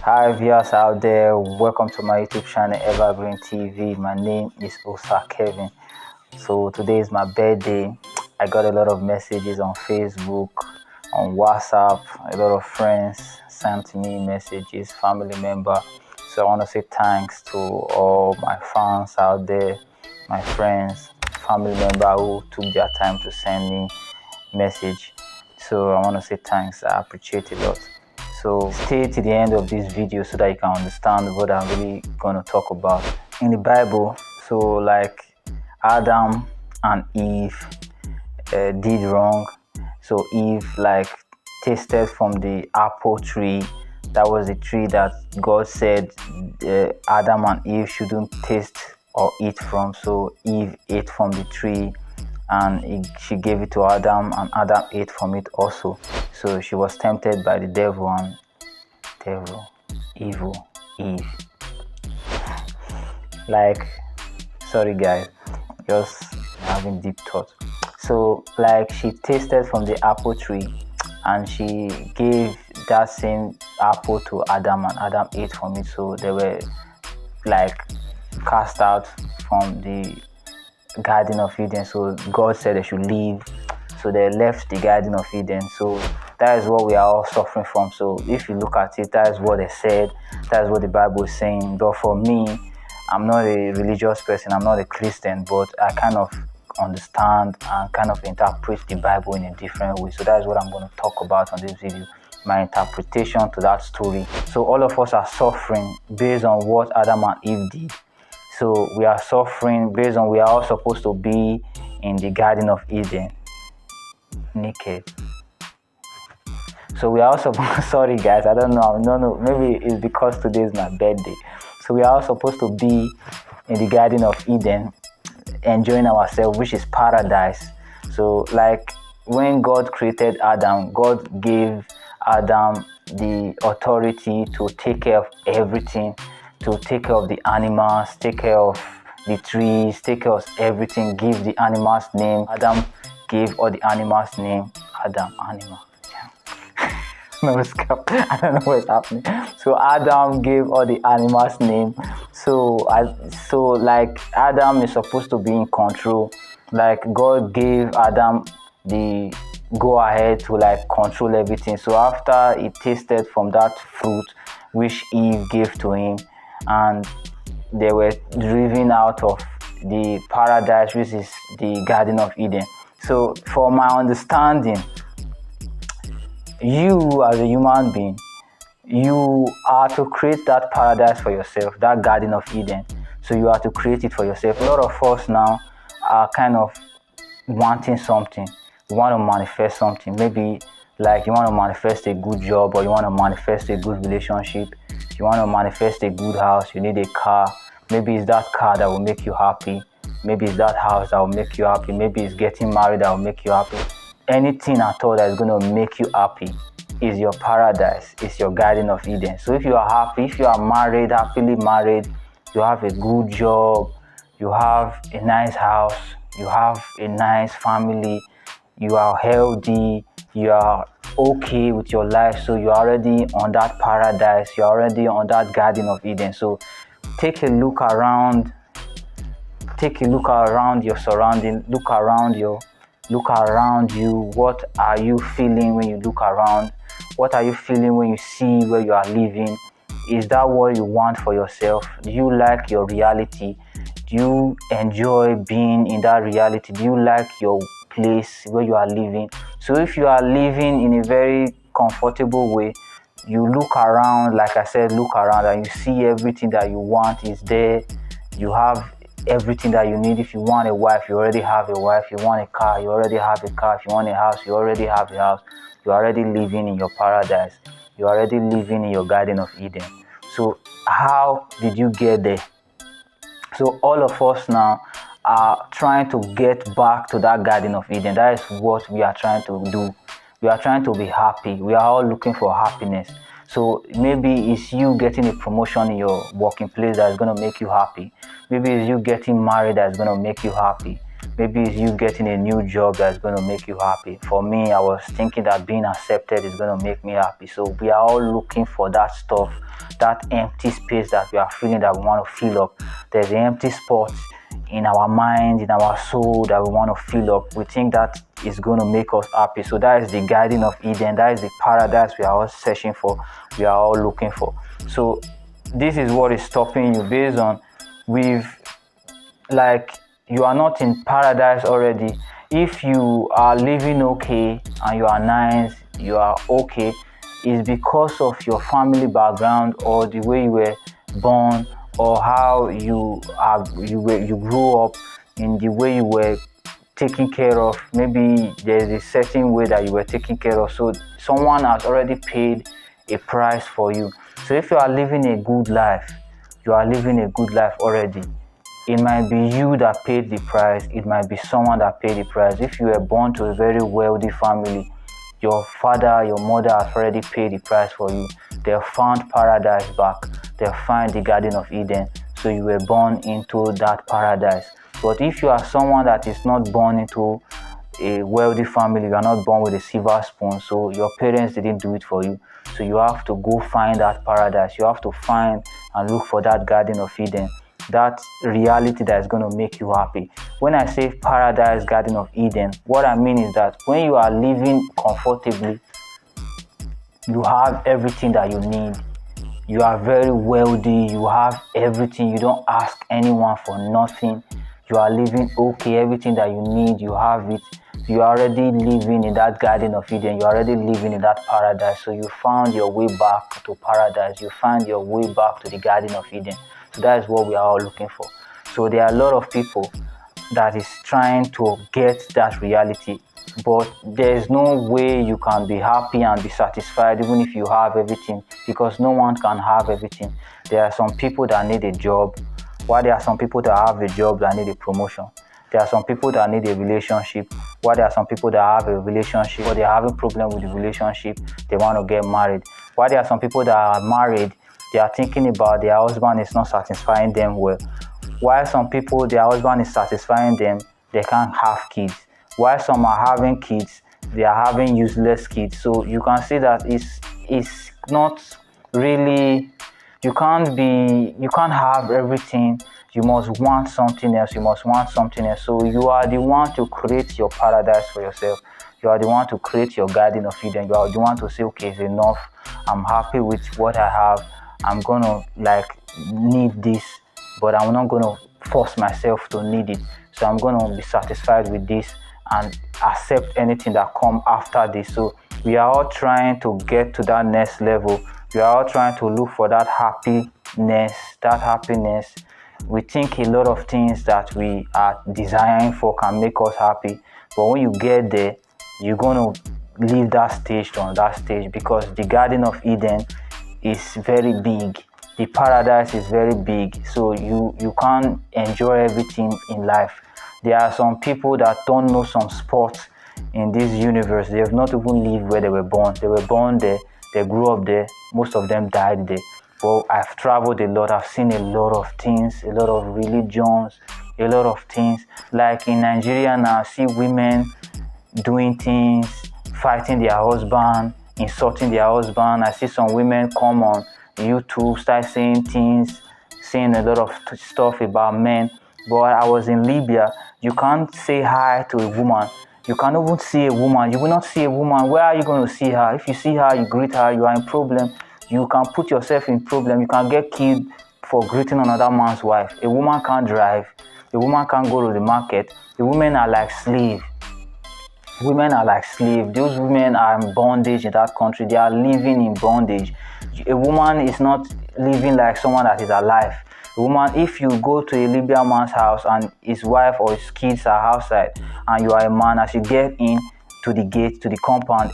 Hi viewers out there, welcome to my YouTube channel Evergreen TV. My name is Osa Kevin. So today is my birthday. I got a lot of messages on Facebook, on WhatsApp. A lot of friends sent me messages, family member. So I want to say thanks to all my fans out there, my friends, family member who took their time to send me message. So I want to say thanks. I appreciate it a lot. So stay to the end of this video so that you can understand what I'm really going to talk about. In the Bible, so like Adam and Eve did wrong. So Eve tasted from the apple tree. That was the tree that God said Adam and Eve shouldn't taste or eat from. So Eve ate from the tree, and she gave it to Adam, and Adam ate from it also. So she was tempted by the devil, and evil Eve. Sorry guys, just having deep thought. So she tasted from the apple tree, and she gave that same apple to Adam, and Adam ate from it. So they were cast out from the Garden of Eden. So God said they should leave. So they left the Garden of Eden. So that is what we are all suffering from. So if you look at it, that is what they said. That is what the Bible is saying. But for me, I'm not a religious person. I'm not a Christian, but I kind of understand and kind of interpret the Bible in a different way. So that is what I'm going to talk about on this video. My interpretation to that story. So all of us are suffering based on what Adam and Eve did. So we are suffering based on we are all supposed to be in the Garden of Eden naked. So we are also sorry guys, I don't know, maybe it's because today is my birthday. So we are all supposed to be in the Garden of Eden enjoying ourselves, which is paradise. So when God created Adam, God gave Adam the authority to take care of everything, to take care of the animals, take care of the trees, take care of everything, give the animals name. Adam gave all the animals name. Adam, animal. No, I don't know what's happening. So Adam gave all the animals name. So Adam is supposed to be in control. God gave Adam the go ahead to control everything. So after he tasted from that fruit which Eve gave to him, and they were driven out of the paradise, which is the Garden of Eden. So for my understanding, you as a human being, you are to create that paradise for yourself, that Garden of Eden. So you are to create it for yourself. A lot of us now are kind of wanting something. You want to manifest something. Maybe you want to manifest a good job, or you want to manifest a good relationship. You want to manifest a good house. You need a car. Maybe it's that car that will make you happy. Maybe it's that house that will make you happy. Maybe it's getting married that will make you happy. Anything at all that is going to make you happy is your paradise, is your Garden of Eden. So if you are happy, if you are married, happily married, you have a good job, you have a nice house, you have a nice family, you are healthy, you are okay with your life, so you're already on that paradise, you're already on that Garden of Eden. So take a look around your surrounding, look around you. What are you feeling when you look around? What are you feeling when you see where you are living? Is that what you want for yourself? Do you like your reality? Do you enjoy being in that reality? Do you like your place where you are living? So if you are living in a very comfortable way, you look around, like I said, look around, and you see everything that you want is there. You have everything that you need. If you want a wife, you already have a wife. You want a car, you already have a car. If you want a house, you already have a house. You're already living in your paradise. You're already living in your Garden of Eden. So how did you get there? So all of us now are trying to get back to that Garden of Eden. That is what we are trying to do. We are trying to be happy. We are all looking for happiness. So maybe it's you getting a promotion in your working place that is going to make you happy. Maybe it's you getting married that is going to make you happy. Maybe it's you getting a new job that's going to make you happy. For me, I was thinking that being accepted is going to make me happy. So we are all looking for that stuff, that empty space that we are feeling that we want to fill up. There's an empty spot in our mind, in our soul that we want to fill up. We think that is going to make us happy. So that is the Garden of Eden. That is the paradise we are all searching for. We are all looking for. So this is what is stopping you based on with like you are not in paradise already. If you are living okay and you are nice, you are okay, it's because of your family background or the way you were born or how you grew up, in the way you were taken care of. Maybe there's a certain way that you were taken care of, so someone has already paid a price for you. So if you are living a good life, you are living a good life already. It might be you that paid the price, it might be someone that paid the price. If you were born to a very wealthy family, your father, your mother has already paid the price for you. They have found paradise back. They have found the Garden of Eden. So you were born into that paradise. But if you are someone that is not born into a wealthy family, you are not born with a silver spoon, so your parents didn't do it for you. So you have to go find that paradise. You have to find and look for that Garden of Eden, that reality that is going to make you happy. When I say paradise, Garden of Eden, what I mean is that when you are living comfortably, you have everything that you need. You are very wealthy, you have everything, you don't ask anyone for nothing. You are living okay, everything that you need, you have it. You are already living in that Garden of Eden, you are already living in that paradise. So you found your way back to paradise, you found your way back to the Garden of Eden. So that is what we are all looking for. So there are a lot of people that is trying to get that reality, but there is no way you can be happy and be satisfied even if you have everything, because no one can have everything. There are some people that need a job, while there are some people that have a job that need a promotion. There are some people that need a relationship, while there are some people that have a relationship but they are having problem with the relationship, they want to get married. While there are some people that are married, they are thinking about their husband is not satisfying them well. While some people, their husband is satisfying them, they can't have kids. While some are having kids, they are having useless kids. So you can see that it's not really, you can't have everything. You must want something else. You must want something else. So you are the one to create your paradise for yourself. You are the one to create your Garden of Eden. You are the one to say, okay, it's enough. I'm happy with what I have. I'm gonna need this, but I'm not gonna force myself to need it. So I'm gonna be satisfied with this and accept anything that come after this. So we are all trying to get to that next level. We are all trying to look for that happiness, We think a lot of things that we are desiring for can make us happy, but when you get there, you're gonna leave that stage on that stage, because the Garden of Eden is very big. The paradise is very big, so you can't enjoy everything in life. There are some people that don't know some sports in this universe. They have not even lived where they were born. They were born there, they grew up there, most of them died there. But I've traveled a lot, I've seen a lot of things, a lot of religions, a lot of things. Like in Nigeria now, I see women doing things, fighting their husband, insulting their husband. I see some women come on YouTube, start saying things, saying a lot of stuff about men. But I was in Libya. You can't say hi to a woman. You can't even see a woman. You will not see a woman. Where are you going to see her? If you see her, you greet her, you are in problem. You can put yourself in problem. You can get killed for greeting another man's wife. A woman can't drive. A woman can't go to the market. The women are like slaves. Women are like slaves. Those women are in bondage in that country. They are living in bondage. A woman is not living like someone that is alive. A woman, if you go to a Libyan man's house and his wife or his kids are outside and you are a man, as you get in to the gate, to the compound,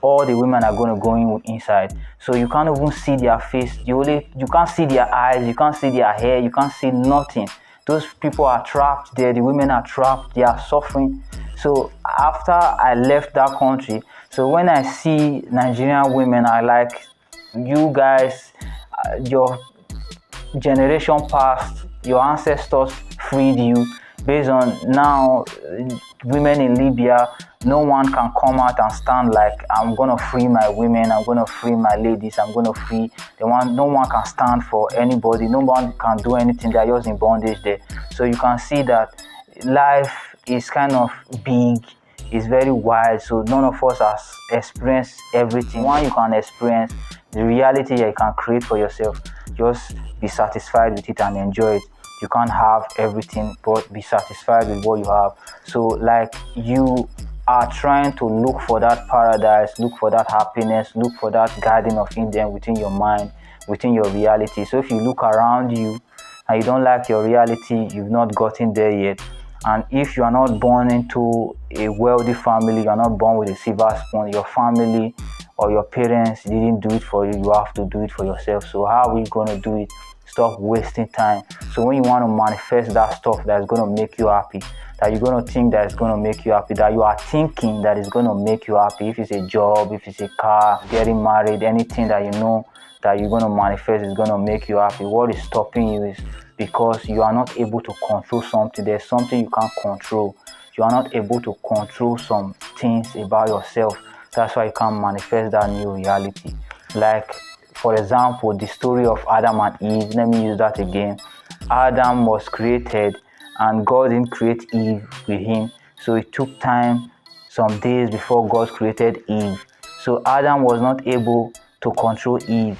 all the women are going to go inside. So you can't even see their face. You can't see their eyes. You can't see their hair. You can't see nothing. Those people are trapped there. The women are trapped. They are suffering. So after I left that country, so when I see Nigerian women, I like, you guys, your generation past, your ancestors freed you. based on now women in Libya, no one can come out and stand like, I'm gonna free my women, I'm gonna free my ladies, I'm gonna free the one. No one can stand for anybody, no one can do anything. They're just in bondage there. So you can see that life is kind of big, it's very wide, so none of us has experienced everything. One you can experience, the reality you can create for yourself. Just be satisfied with it and enjoy it. You can't have everything, but be satisfied with what you have. So like, you are trying to look for that paradise, look for that happiness, look for that garden of Eden within your mind, within your reality. So if you look around you and you don't like your reality, you've not gotten there yet. And if you are not born into a wealthy family, you are not born with a silver spoon, your family or your parents didn't do it for you, you have to do it for yourself. So how are we going to do it? Stop wasting time. So when you want to manifest that stuff that is going to make you happy, that you're going to think that is going to make you happy, that you are thinking that is going to make you happy, if it's a job, if it's a car, getting married, anything that you know that you're going to manifest is going to make you happy, what is stopping you is because you are not able to control something. There's something you can't control. You are not able to control some things about yourself. That's why you can't manifest that new reality. Like, for example, the story of Adam and Eve. Let me use that again. Adam was created and God didn't create Eve with him. So it took time, some days before God created Eve. So Adam was not able to control Eve.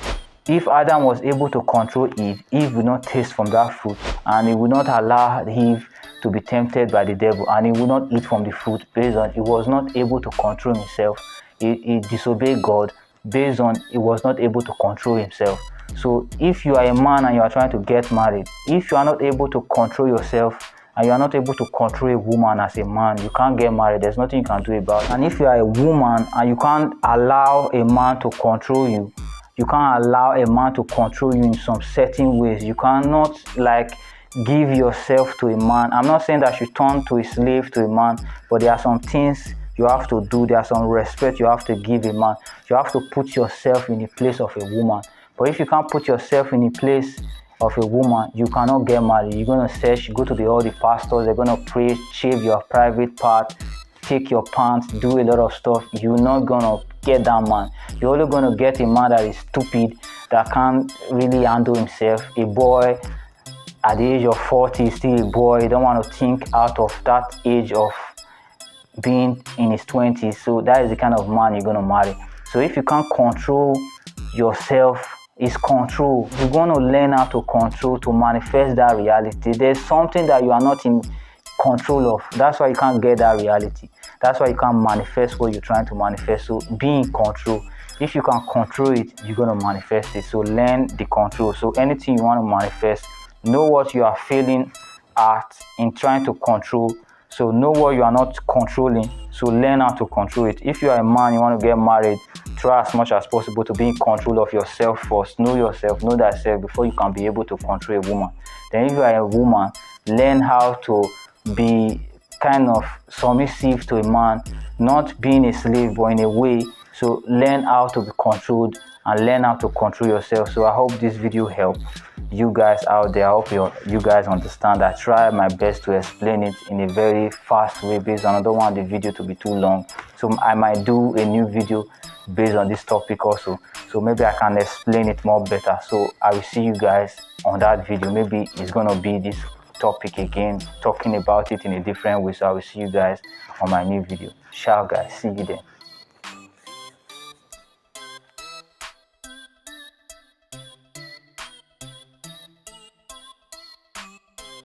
If Adam was able to control Eve, Eve would not taste from that fruit, and he would not allow Eve to be tempted by the devil, and he would not eat from the fruit based on he was not able to control himself. He disobeyed God based on he was not able to control himself. So if you are a man and you are trying to get married, if you are not able to control yourself and you are not able to control a woman as a man, you can't get married. There's nothing you can do about it. And if you are a woman and you can't allow a man to control you, you can't allow a man to control you in some certain ways. You cannot like give yourself to a man. I'm not saying that you turn to a slave to a man, but there are some things you have to do. There are some respect you have to give a man. You have to put yourself in the place of a woman. But if you can't put yourself in the place of a woman, you cannot get married. You're going to search, go to all the pastors, they're going to pray, shave your private part, take your pants, do a lot of stuff. You're not going to get that man. You're only going to get a man that is stupid, that can't really handle himself. A boy at the age of 40 is still a boy. You don't want to think out of that age of being in his 20s. So that is the kind of man you're going to marry. So if you can't control yourself, it's control. You're going to learn how to control, to manifest that reality. There's something that you are not in control of. That's why you can't get that reality. That's why you can't manifest what you're trying to manifest. So be in control. If you can control it, you're going to manifest it. So learn the control. So anything you want to manifest, know what you are failing at in trying to control. So know what you are not controlling. So learn how to control it. If you are a man, you want to get married, try as much as possible to be in control of yourself first. Know yourself, know thyself before you can be able to control a woman. Then if you are a woman, learn how to be kind of submissive to a man, not being a slave, but in a way. So learn how to be controlled and learn how to control yourself. So I hope this video helped you guys out there. I hope you guys understand. I try my best to explain it in a very fast way based on I don't want the video to be too long. So I might do a new video based on this topic also. So maybe I can explain it more better. So I will see you guys on that video. Maybe it's gonna be this topic again, talking about it in a different way. So I will see you guys on my new video. Ciao guys, see you then.